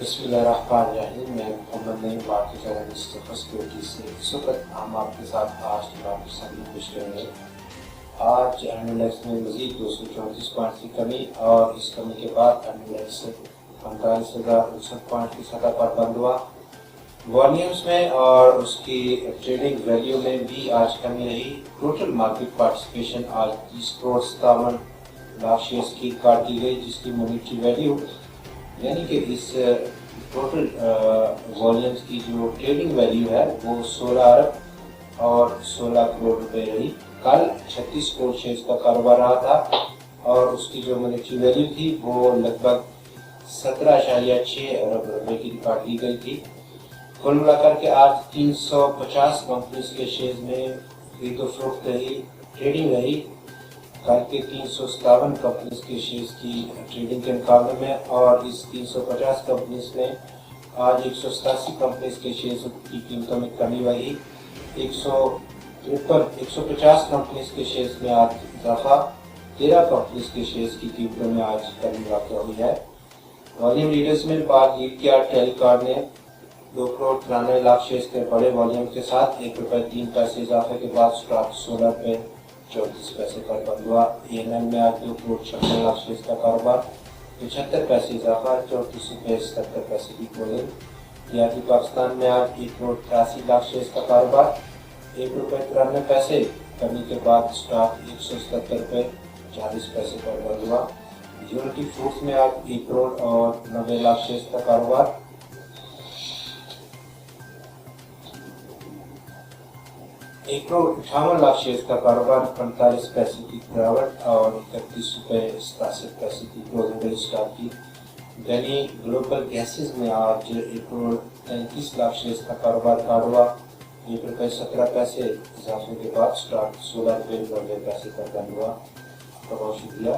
बिस्मिल्लाहिर्रहमानिर्रहीम। मैं मोहम्मद नईम आखिर एनालिस्ट ज़फर सिक्योरिटीज से इस वक्त हम आपके साथ आज की मार्केट समरी पेश करेंगे। आज एनालिस्ट में मजीद 234 पॉइंट की कमी और इस कमी के बाद एनालिस्ट 45,059 पॉइंट की सतह पर बंद हुआ। वॉल्यूम्स में और उसकी ट्रेडिंग वैल्यू में भी आज कमी रही। टोटल मार्केट पार्टिसिपेशन आज 30,57,00,000 शेयर्स की काट दी गई, जिसकी मॉनेटरी वैल्यू यानी कि इस टोटल वॉल्यूम्स की जो ट्रेडिंग वैल्यू है वो 16 अरब और 16 करोड़ रुपए रही। कल 36 करोड़ शेयर्स का कारोबार रहा था और उसकी जो मॉनेटरी वैल्यू थी वो लगभग 17.6 अरब रुपए की रिकॉर्ड दी गई थी। कुल मिलाकर के आज 350 कंपनीज के शेयर्स में खरीदो फरोख्त रही, ट्रेडिंग रही। कल के 357 कंपनीज के शेयर्स की ट्रेडिंग के मुकाबले में और इस 350 कंपनीज में आज 187 कंपनीज के शेयर्स की कीमतों में कमी आई। 150 कंपनीज के शेयर्स में आज इजाफा, 13 कंपनीज के शेयर्स की कीमतों में आज कमी वाक़ हुई है। वॉल्यूम लीडर्स में बाद लीड टेलीकॉम ने 2,93,00,000 शेयर्स के बड़े वॉल्यूम के साथ ₹1.03 इजाफे के बाद स्टॉक ₹16.34 पर बंद हुआ। ANL में आज 2,56,00,000 शेयर्स का कारोबार, 75 पैसे इजाफा, ₹34.77 की क्लोजिंग। देहाती पाकिस्तान में आज 1,83,00,000 शेयर्स का कारोबार, ₹1.93 कमी के बाद स्टॉक ₹177.40 पर बंद हुआ। यूनिटी फूड्स में आज 1,90,00,000 शेयर्स का कारोबार, 1,58,00,000 शेयर्स का कारोबार, 45 पैसे की गिरावट और ₹31.87 की क्लोजिंग रही स्टॉक की। गनी ग्लोबल गैसेस में आज 1,33,00,000 शेयर्स का कारोबार हुआ, ₹1.17 इजाफे के बाद स्टॉक ₹16.90 पर बंद हुआ। बहुत शुक्रिया।